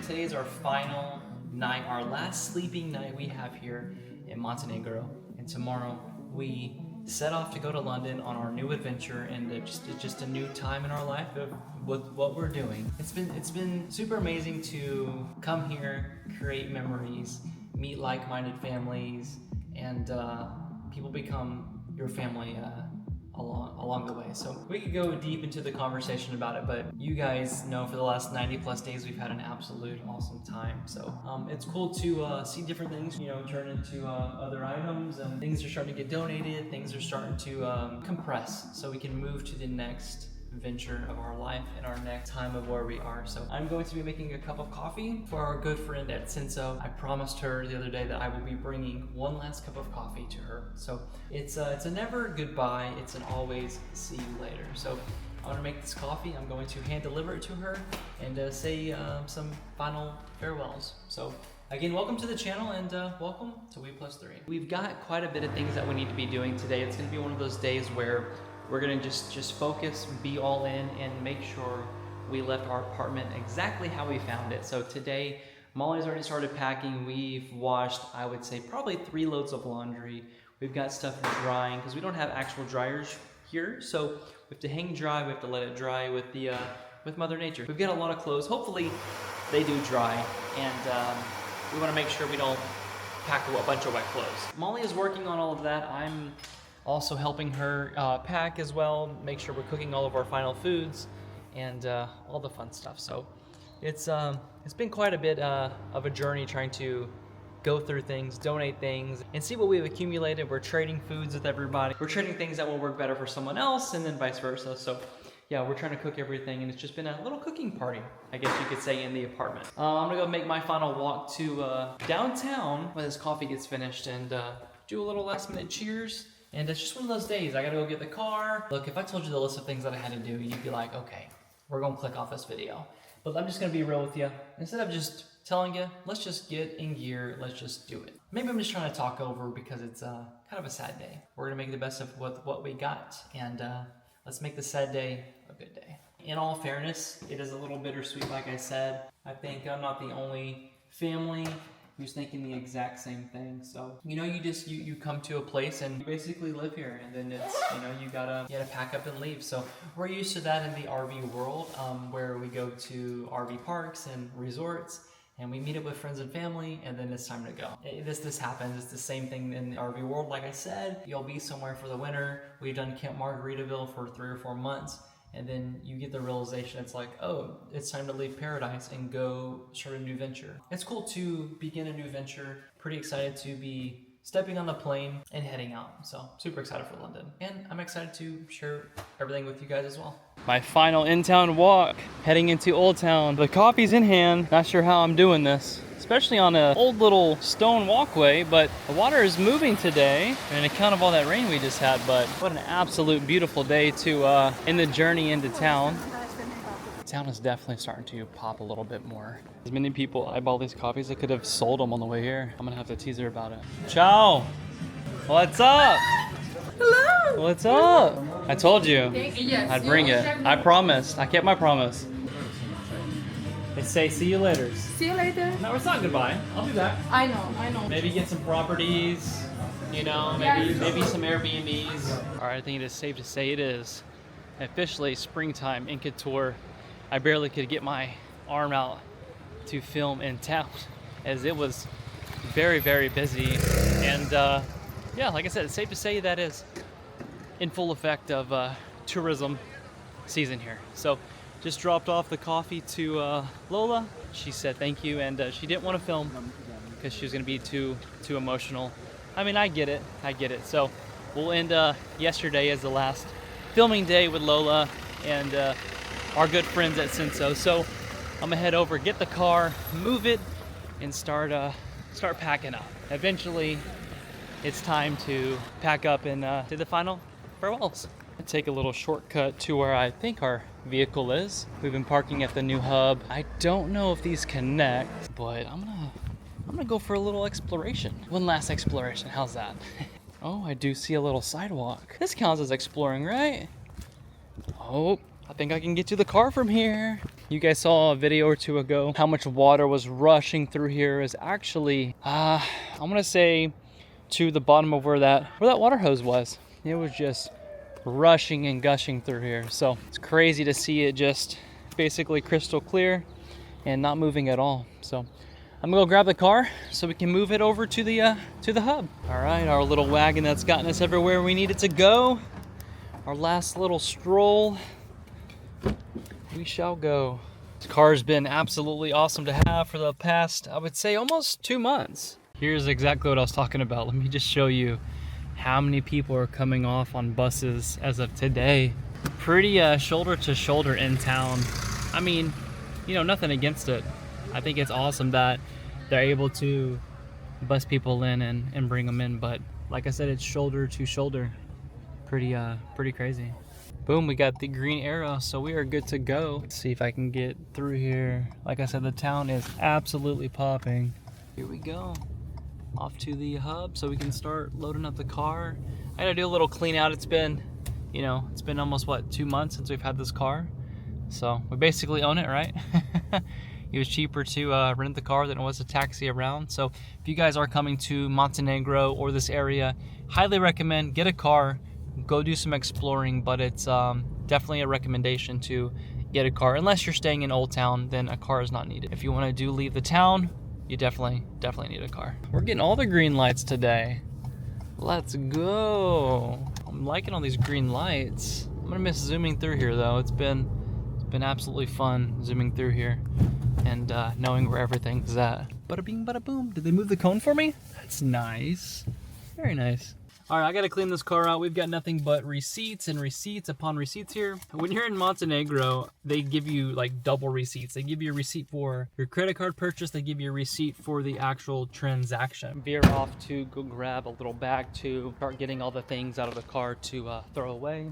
today is our final night, our last sleeping night we have here in Montenegro. And tomorrow we set off to go to London on our new adventure, and it's just a new time in our life with what we're doing. It's been super amazing to come here, create memories, meet like-minded families, and people become your family along the way. So we could go deep into the conversation about it, but you guys know for the last 90 plus days we've had an absolute awesome time. So it's cool to see different things, you know, turn into other items, and things are starting to get donated, things are starting to compress so we can move to the next venture of our life and our next time of where we are. So I'm going to be making a cup of coffee for our good friend at Senso. I promised her the other day that I will be bringing one last cup of coffee to her. So it's a never goodbye, it's an always see you later. So I'm gonna make this coffee, I'm going to hand deliver it to her and say some final farewells. So again, welcome to the channel and welcome to We+3. We've got quite a bit of things that we need to be doing today. It's gonna be one of those days where we're gonna just focus, be all in, and make sure we left our apartment exactly how we found it. So today, Molly's already started packing. We've washed, I would say, probably 3 loads of laundry. We've got stuff drying, because we don't have actual dryers here. So we have to hang dry, we have to let it dry with Mother Nature. We've got a lot of clothes. Hopefully they do dry, and we wanna make sure we don't pack a bunch of wet clothes. Molly is working on all of that. I'm also helping her pack as well, make sure we're cooking all of our final foods and all the fun stuff. So it's been quite a bit of a journey trying to go through things, donate things, and see what we've accumulated. We're trading foods with everybody. We're trading things that will work better for someone else, and then vice versa. So yeah, we're trying to cook everything, and it's just been a little cooking party, I guess you could say, in the apartment. I'm gonna go make my final walk to downtown when this coffee gets finished and do a little last minute cheers. And it's just one of those days. I gotta go get the car. Look, if I told you the list of things that I had to do, you'd be like, okay, we're gonna click off this video. But I'm just gonna be real with you. Instead of just telling you, let's just get in gear, let's just do it. Maybe I'm just trying to talk over because it's kind of a sad day. We're gonna make the best of what we got, and let's make the sad day a good day. In all fairness, it is a little bittersweet, like I said. I think I'm not the only family who's thinking the exact same thing. So, you know, you come to a place and you basically live here, and then it's, you know, you gotta pack up and leave. So we're used to that in the RV world, where we go to RV parks and resorts, and we meet up with friends and family, and then it's time to go. This happens. It's the same thing in the RV world. Like I said, you'll be somewhere for the winter. We've done Camp Margaritaville for 3 or 4 months. And then you get the realization, it's like, oh, it's time to leave paradise and go start a new venture. It's cool to begin a new venture. Pretty excited to be stepping on the plane and heading out. So super excited for London. And I'm excited to share everything with you guys as well. My final in-town walk, heading into Old Town. The coffee's in hand. Not sure how I'm doing this, especially on an old little stone walkway, but the water is moving today on account of all that rain we just had. But what an absolute beautiful day to in the journey into town. Town is definitely starting to pop a little bit more. As many people eyeball these coffees, I could have sold them on the way here. I'm gonna have to tease her about it. Ciao! What's up? Hello! What's up? I told you Yes. I'd bring it. I promised. I kept my promise. They say see you later. See you later. No, it's not goodbye. I'll be back. I know. Maybe get some properties, you know, maybe some Airbnbs. All right, I think it is safe to say it is officially springtime in Kotor. I barely could get my arm out to film in town as it was very, very busy. And yeah, like I said, it's safe to say that is in full effect of tourism season here. So just dropped off the coffee to Lola. She said thank you, and she didn't want to film because she was going to be too emotional. I mean, I get it. So we'll end yesterday as the last filming day with Lola and our good friends at Senso. So I'm gonna head over, get the car, move it, and start packing up. Eventually, it's time to pack up and do the final farewells. Take a little shortcut to where I think our vehicle is. We've been parking at the new hub. I don't know if these connect, but I'm gonna go for a little exploration. One last exploration, how's that? Oh, I do see a little sidewalk. This counts as exploring, right? Oh, I think I can get to the car from here. You guys saw a video or two ago how much water was rushing through here. Is actually, I'm gonna say to the bottom of where that water hose was. It was just rushing and gushing through here. So it's crazy to see it just basically crystal clear and not moving at all. So I'm gonna go grab the car so we can move it over to the hub. All right, our little wagon that's gotten us everywhere we needed to go. Our last little stroll. We shall go. This car's been absolutely awesome to have for the past, I would say, almost 2 months. Here's exactly what I was talking about. Let me just show you how many people are coming off on buses as of today. Pretty shoulder to shoulder in town. I mean, you know, nothing against it. I think it's awesome that they're able to bus people in and bring them in. But like I said, it's shoulder to shoulder. Pretty crazy. Boom, we got the green arrow, so we are good to go. Let's see if I can get through here. Like I said, the town is absolutely popping. Here we go. Off to the hub so we can start loading up the car. I gotta do a little clean out. It's been, you know, it's been almost, what, 2 months since we've had this car. So we basically own it, right? It was cheaper to rent the car than it was to taxi around. So if you guys are coming to Montenegro or this area, highly recommend get a car. Go do some exploring, but it's definitely a recommendation to get a car. Unless you're staying in Old Town, then a car is not needed. If you want to leave the town, you definitely need a car. We're getting all the green lights today. Let's go. I'm liking all these green lights. I'm gonna miss zooming through here though. It's been absolutely fun zooming through here and knowing where everything's at. Bada bing, bada boom. Did they move the cone for me? That's nice. Very nice. All right, I gotta clean this car out. We've got nothing but receipts and receipts upon receipts here. When you're in Montenegro, they give you like double receipts. They give you a receipt for your credit card purchase. They give you a receipt for the actual transaction. Veer off to go grab a little bag to start getting all the things out of the car to throw away.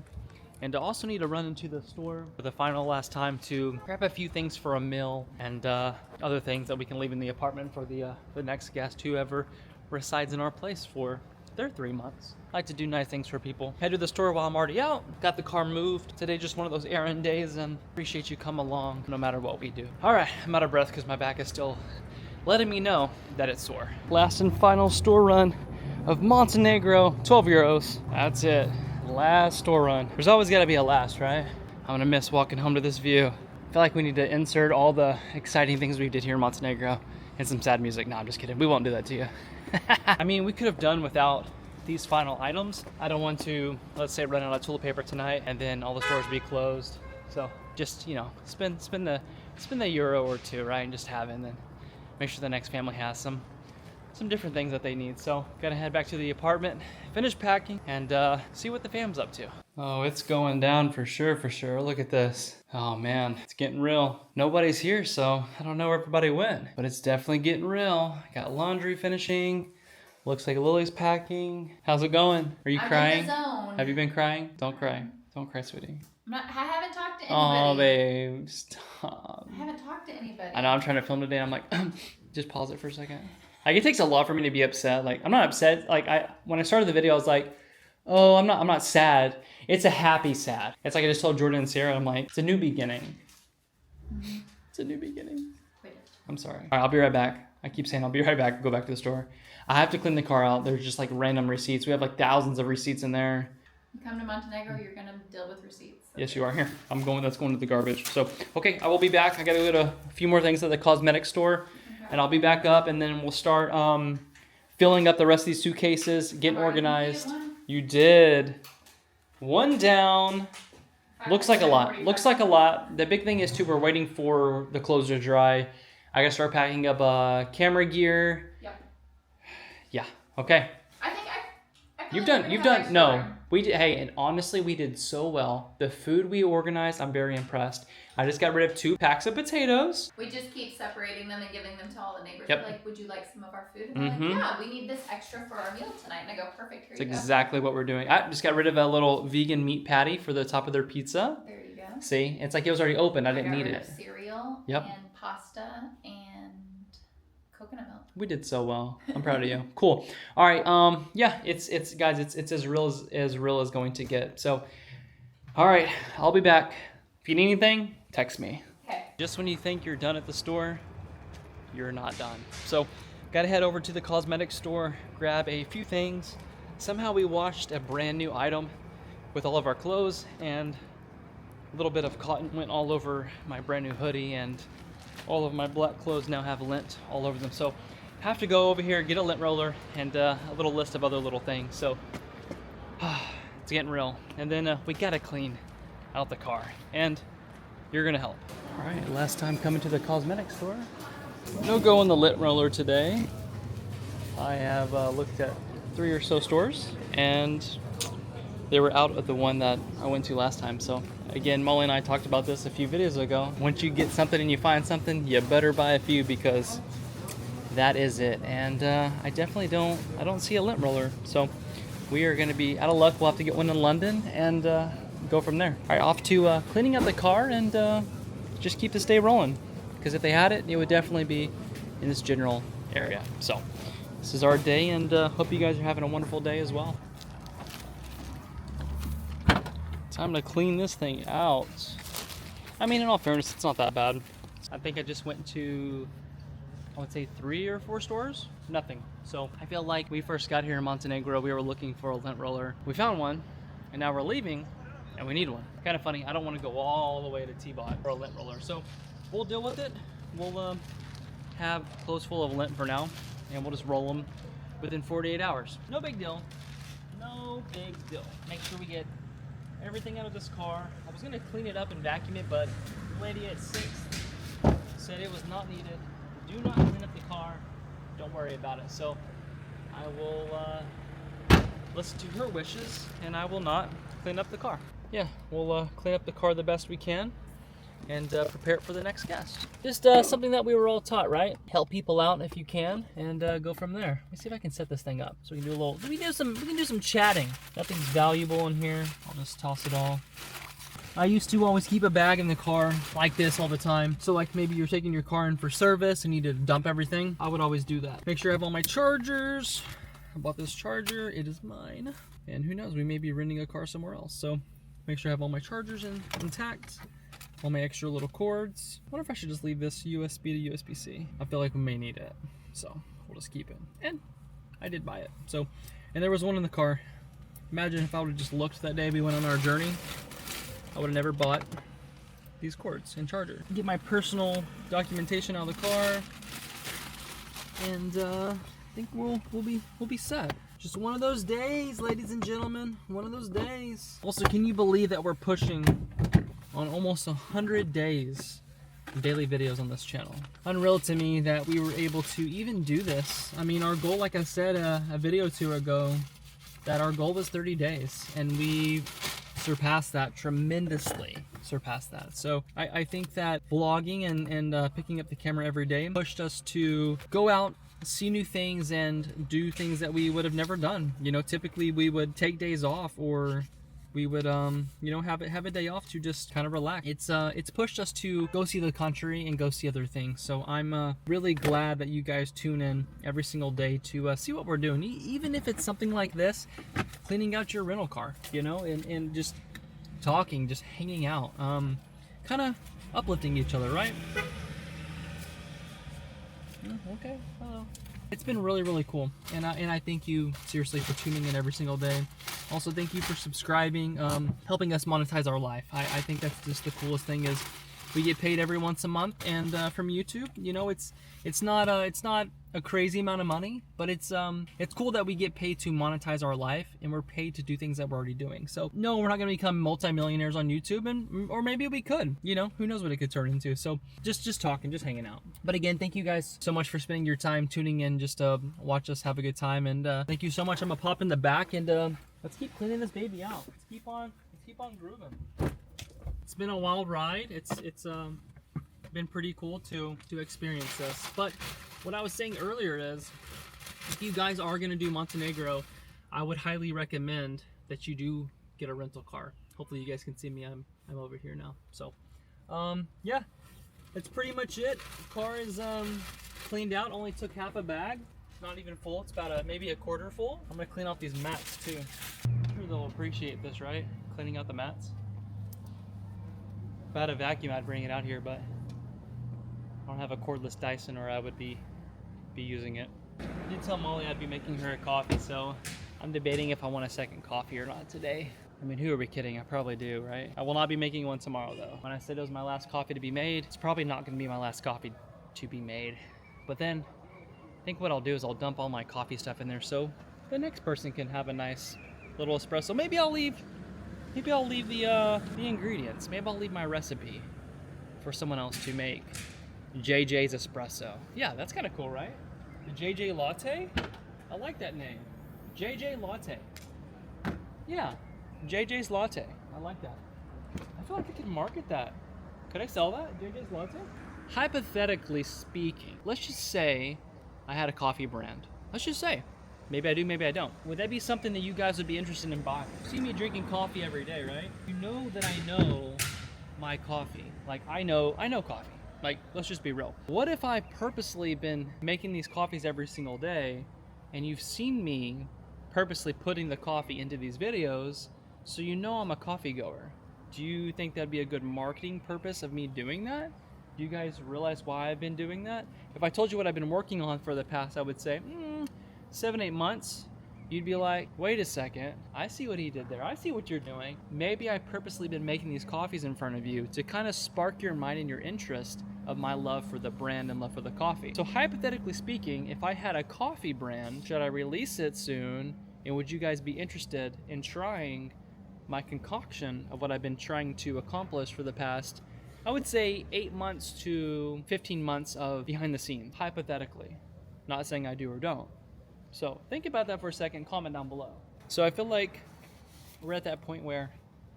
And I also need to run into the store for the last time to grab a few things for a meal and other things that we can leave in the apartment for the next guest, whoever resides in our place for their 3 months. I like to do nice things for people. Head to the store while I'm already out. Got the car moved. Today just one of those errand days, and appreciate you come along no matter what we do. All right, I'm out of breath because my back is still letting me know that it's sore. Last and final store run of Montenegro, 12 euros. That's it. Last store run. There's always got to be a last, right? I'm gonna miss walking home to this view. I feel like we need to insert all the exciting things we did here in Montenegro and some sad music. No, I'm just kidding. We won't do that to you. I mean, we could have done without these final items. I don't want to, let's say, run out of toilet paper tonight and then all the stores be closed. So just, you know, spend the euro or two, right, and just have it, and then make sure the next family has some different things that they need. So gotta head back to the apartment, finish packing, and see what the fam's up to. Oh, it's going down for sure. Look at this. Oh man, it's getting real. Nobody's here, so I don't know where everybody went, but it's definitely getting real. Got laundry finishing. Looks like Lily's packing. How's it going? Are you crying? In the zone. Have you been crying? Don't cry. Don't cry, sweetie. I haven't talked to anybody. Oh, babe, stop. I haven't talked to anybody. I know, I'm trying to film today. I'm like, just pause it for a second. Like, it takes a lot for me to be upset. Like, I'm not upset. Like, when I started the video, I was like, oh, I'm not sad. It's a happy sad. It's like I just told Jordan and Sarah, I'm like, it's a new beginning. Mm-hmm. It's a new beginning. Wait. I'm sorry. All right, I'll be right back. I keep saying I'll be right back. Go back to the store. I have to clean the car out. There's just like random receipts. We have like thousands of receipts in there. You come to Montenegro, you're gonna deal with receipts. So. Yes, you are. Here. That's going to the garbage. So, okay, I will be back. I gotta go to a few more things at the cosmetic store. Okay. And I'll be back up, and then we'll start filling up the rest of these suitcases, getting organized. You did. One down. Looks like a lot. The big thing is, too, we're waiting for the clothes to dry. I gotta start packing up camera gear. Yep. Yeah. Okay. I think You've done. No, we did. Hey, and honestly, we did so well. The food we organized, I'm very impressed. I just got rid of 2 packs of potatoes. We just keep separating them and giving them to all the neighbors. Yep. We're like, would you like some of our food? And they're like, yeah, we need this extra for our meal tonight. And I go, perfect. Here That's exactly what we're doing. I just got rid of a little vegan meat patty for the top of their pizza. There you go. See, it's like it was already open. I didn't need it. Cereal. Yep. And pasta and coconut milk. We did so well. I'm proud of you. Cool. All right. Yeah. It's guys. It's as real as going to get. So, all right. I'll be back. If you need anything, text me. Okay. Just when you think you're done at the store, you're not done. So, gotta head over to the cosmetics store, grab a few things. Somehow we washed a brand new item with all of our clothes, and a little bit of cotton went all over my brand new hoodie, and all of my black clothes now have lint all over them. So, have to go over here, get a lint roller, and a little list of other little things. So, it's getting real. And then we gotta clean out the car, and you're gonna help. All right, last time coming to the cosmetics store. No go on the lint roller today. I have looked at 3 or so stores, and they were out of the one that I went to last time. So again, Molly and I talked about this a few videos ago. Once you get something and you find something, you better buy a few, because that is it. And I definitely don't see a lint roller. So we are gonna be out of luck. We'll have to get one in London and go from there. All right, off to cleaning out the car and just keep this day rolling. Because if they had it, it would definitely be in this general area. So this is our day, and hope you guys are having a wonderful day as well. Time to clean this thing out. I mean, in all fairness, it's not that bad. I think I just went to, I would say 3 or 4 stores. Nothing. So I feel like we first got here in Montenegro, we were looking for a lint roller. We found one, and now we're leaving, and we need one. Kind of funny. I don't want to go all the way to T-Bot for a lint roller. So we'll deal with it. We'll have clothes full of lint for now, and we'll just roll them within 48 hours. No big deal. No big deal. Make sure we get everything out of this car. I was gonna clean it up and vacuum it, but the lady at 6 said it was not needed. Do not clean up the car. Don't worry about it. So I will listen to her wishes, and I will not clean up the car. Yeah, we'll clean up the car the best we can, and prepare it for the next guest. Just something that we were all taught, right? Help people out if you can, and go from there. Let me see if I can set this thing up so we can do a little. We can do some chatting. Nothing's valuable in here. I'll just toss it all. I used to always keep a bag in the car like this all the time. So like maybe you're taking your car in for service and need to dump everything. I would always do that. Make sure I have all my chargers. I bought this charger. It is mine. And who knows, we may be renting a car somewhere else. So make sure I have all my chargers intact. All my extra little cords. I wonder if I should just leave this USB to USB-C. I feel like we may need it, so we'll just keep it. And I did buy it. So, and there was one in the car. Imagine if I would have just looked that day we went on our journey. I would have never bought these cords and charger. Get my personal documentation out of the car, and I think we'll be set. Just one of those days, ladies and gentlemen. One of those days. Also, can you believe that we're pushing on almost 100 days of daily videos on this channel? Unreal to me that we were able to even do this. I mean, our goal, like I said a video or 2 ago, that our goal was 30 days, and we surpassed that tremendously. Surpassed that. So I think that vlogging and picking up the camera every day pushed us to go out, see new things, and do things that we would have never done. You know, typically we would take days off, or we would you know, have a day off to just kind of relax. It's pushed us to go see the country and go see other things. So I'm really glad that you guys tune in every single day to see what we're doing, even if it's something like this, cleaning out your rental car, you know, and just talking, just hanging out, kind of uplifting each other, right? Okay. It's been really, really cool, and I thank you seriously for tuning in every single day. Also, thank you for subscribing, helping us monetize our life. I think that's just the coolest thing is we get paid every once a month, and from YouTube, you know, it's not a crazy amount of money, but it's cool that we get paid to monetize our life, and we're paid to do things that we're already doing. So no, we're not gonna become multimillionaires on YouTube, or maybe we could, you know, who knows what it could turn into. So just talking, just hanging out. But again, thank you guys so much for spending your time tuning in just to watch us have a good time, and thank you so much. I'm gonna pop in the back, and let's keep cleaning this baby out. Let's keep on grooving. It's been a wild ride. It's been pretty cool to experience this. But what I was saying earlier is, if you guys are gonna do Montenegro, I would highly recommend that you do get a rental car. Hopefully you guys can see me. I'm over here now. So yeah, that's pretty much it. The car is cleaned out. Only took half a bag. It's not even full. It's about maybe a quarter full. I'm gonna clean off these mats too. I'm sure they'll appreciate this, right? Cleaning out the mats. If I had a vacuum, I'd bring it out here, but I don't have a cordless Dyson, or I would be using it. I did tell Molly I'd be making her a coffee, so I'm debating if I want a second coffee or not today. I mean, who are we kidding? I probably do, right? I will not be making one tomorrow, though. When I said it was my last coffee to be made, it's probably not going to be my last coffee to be made. But then, I think what I'll do is I'll dump all my coffee stuff in there so the next person can have a nice little espresso. Maybe I'll leave the ingredients. Maybe I'll leave my recipe for someone else to make JJ's espresso. Yeah, that's kind of cool, right? The JJ latte? I like that name. JJ latte. Yeah, JJ's latte. I like that. I feel like I could market that. Could I sell that? JJ's latte? Hypothetically speaking, let's just say I had a coffee brand. Let's just say. Maybe I do, maybe I don't. Would that be something that you guys would be interested in buying? You see me drinking coffee every day, right? You know that I know my coffee. Like, I know coffee. Like, let's just be real. What if I purposely been making these coffees every single day, and you've seen me purposely putting the coffee into these videos, so you know I'm a coffee goer? Do you think that'd be a good marketing purpose of me doing that? Do you guys realize why I've been doing that? If I told you what I've been working on for the past, I would say, 7-8 months, you'd be like, wait a second, I see what he did there. I see what you're doing. Maybe I purposely been making these coffees in front of you to kind of spark your mind and your interest of my love for the brand and love for the coffee. So hypothetically speaking, if I had a coffee brand, should I release it soon? And would you guys be interested in trying my concoction of what I've been trying to accomplish for the past, I would say 8 months to 15 months of behind the scenes, hypothetically. Not saying I do or don't. So think about that for a second, comment down below. So I feel like we're at that point where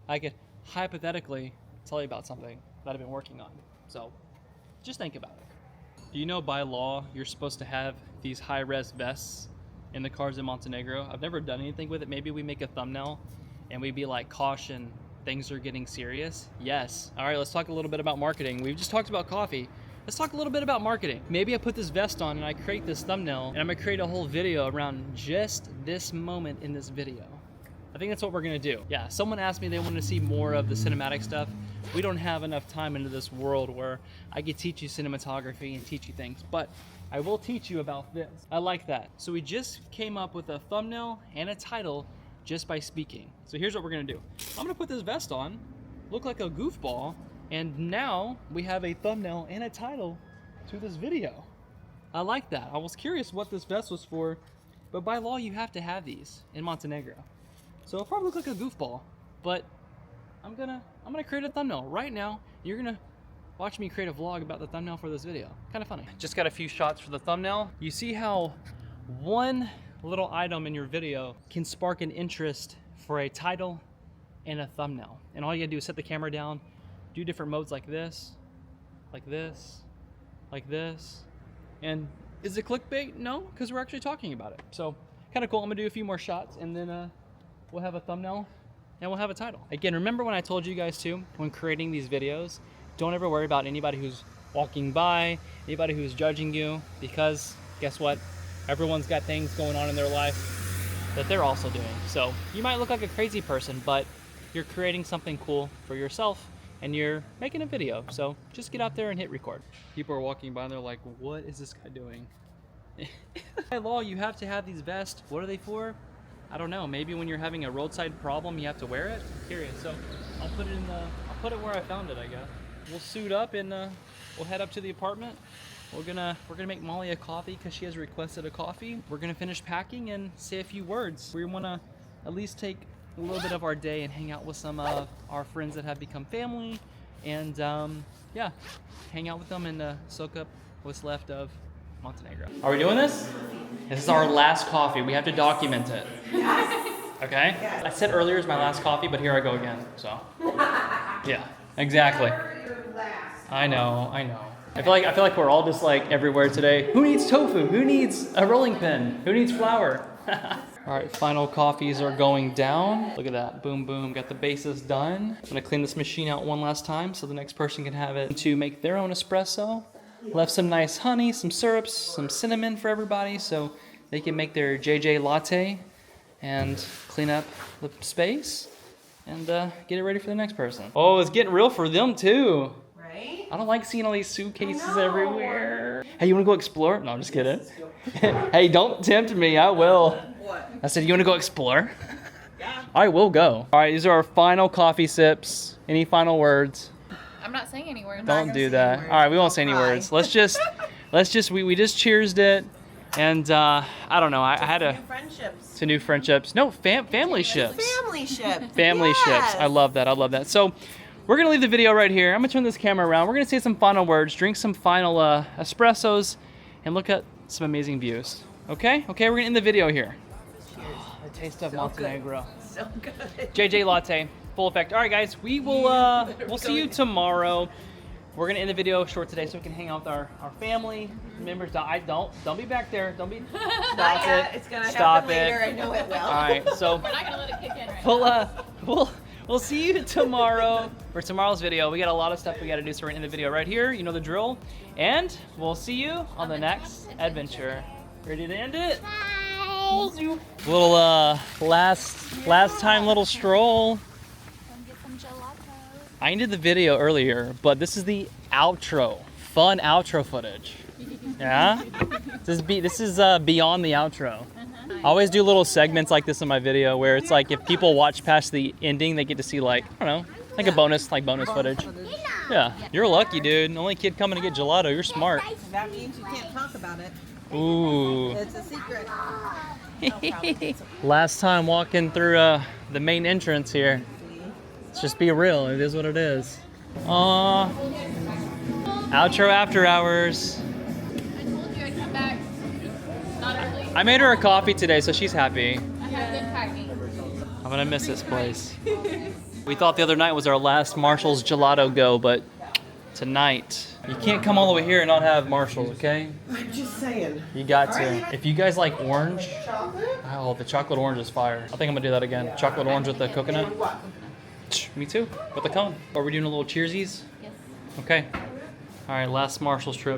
I could hypothetically tell you about something that I've been working on. So just think about it. Do you know by law you're supposed to have these high-res vests in the cars in Montenegro? I've never done anything with it. Maybe we make a thumbnail and we'd be like, caution, things are getting serious. Yes. All right, let's talk a little bit about marketing. We've just talked about coffee. Let's talk a little bit about marketing. Maybe I put this vest on and I create this thumbnail, and I'm gonna create a whole video around just this moment in this video. I think that's what we're gonna do. Yeah, someone asked me they wanted to see more of the cinematic stuff. We don't have enough time into this world where I could teach you cinematography and teach you things, but I will teach you about this. I like that. So we just came up with a thumbnail and a title just by speaking. So here's what we're gonna do. I'm gonna put this vest on, look like a goofball, and now we have a thumbnail and a title to this video. I like that. I was curious what this vest was for, but by law you have to have these in Montenegro. So it'll probably look like a goofball, but I'm gonna create a thumbnail right now. You're gonna watch me create a vlog about the thumbnail for this video. Kind of funny. Just got a few shots for the thumbnail. You see how one little item in your video can spark an interest for a title and a thumbnail. And all you gotta do is set the camera down, do different modes like this, like this, like this. And is it clickbait? No, because we're actually talking about it. So kind of cool. I'm gonna do a few more shots and then we'll have a thumbnail and we'll have a title. Again, remember when I told you guys too, when creating these videos, don't ever worry about anybody who's walking by, anybody who's judging you, because guess what? Everyone's got things going on in their life that they're also doing. So you might look like a crazy person, but you're creating something cool for yourself and you're making a video. So just get out there and hit record. People are walking by and they're like, what is this guy doing? By law, you have to have these vests. What are they for? I don't know. Maybe when you're having a roadside problem, you have to wear it. I'm curious. So I'll put it where I found it, I guess. We'll suit up and we'll head up to the apartment. We're gonna make Molly a coffee because she has requested a coffee. We're gonna finish packing and say a few words. We wanna at least take a little bit of our day and hang out with some of our friends that have become family, and yeah, hang out with them and soak up what's left of Montenegro. Are we doing this? This is our last coffee. We have to document it. Okay? I said earlier is my last coffee, but here I go again. So yeah, exactly. I know. I feel like we're all just like everywhere today. Who needs tofu? Who needs a rolling pin? Who needs flour? All right, final coffees are going down. Look at that, boom, boom, got the bases done. I'm gonna clean this machine out one last time so the next person can have it to make their own espresso. Left some nice honey, some syrups, some cinnamon for everybody so they can make their JJ latte and clean up the space and get it ready for the next person. Oh, it's getting real for them too. right? I don't like seeing all these suitcases everywhere. Hey, you want to go explore? No, I'm just kidding. Hey, don't tempt me. I will. What? I said, you want to go explore? Yeah. I will go. All right, these are our final coffee sips. Any final words? I'm not saying any words. Don't gonna do say that. any All right, we words. won't say any I'll cry. words. Let's just, we just cheersed it. And I don't know, I had New a, friendships. to new friendships. No, family ships. Family ships. Family Yes. ships. I love that. I love that. So we're going to leave the video right here. I'm going to turn this camera around. We're going to say some final words, drink some final espressos, and look at some amazing views. Okay? Okay, we're going to end the video here. Cheers. The taste of So Montenegro. So good. JJ latte, full effect. All right, guys, we will we'll see you tomorrow. We're gonna end the video short today so we can hang out with our family members. Don't be back there. Don't be. Not Stop yet. it. It's gonna Stop happen later. it. I know it will. All right, so We're not gonna let it kick in right we'll see you tomorrow for tomorrow's video. We got a lot of stuff we got to do, so we're gonna end the video right here. You know the drill, and we'll see you on the next adventure. Ready to end it? Bye. Little last time little stroll. Come get some gelato. I ended the video earlier, but this is the outro. Fun outro footage. Yeah? This is beyond the outro. I always do little segments like this in my video where it's like if people watch past the ending, they get to see like, I don't know, like a bonus footage. Yeah. You're lucky, dude. Only kid coming to get gelato. You're smart. That means you can't talk about it. Ooh. It's a secret. Last time walking through the main entrance here. Let's just be real. It is what it is. Aww. Outro after hours. I told you I'd come back not early. I made her a coffee today, so she's happy. I had good packing. I'm gonna miss this place. We thought the other night was our last Marshall's gelato go, but tonight, you can't come all the way here and not have Marshall's, okay? I'm just saying. You got to. If you guys like orange, oh, the chocolate orange is fire. I think I'm gonna do that again. Chocolate orange with the coconut. Me too, with the cone. Are we doing a little cheersies? Yes. Okay. All right, last Marshall's trip.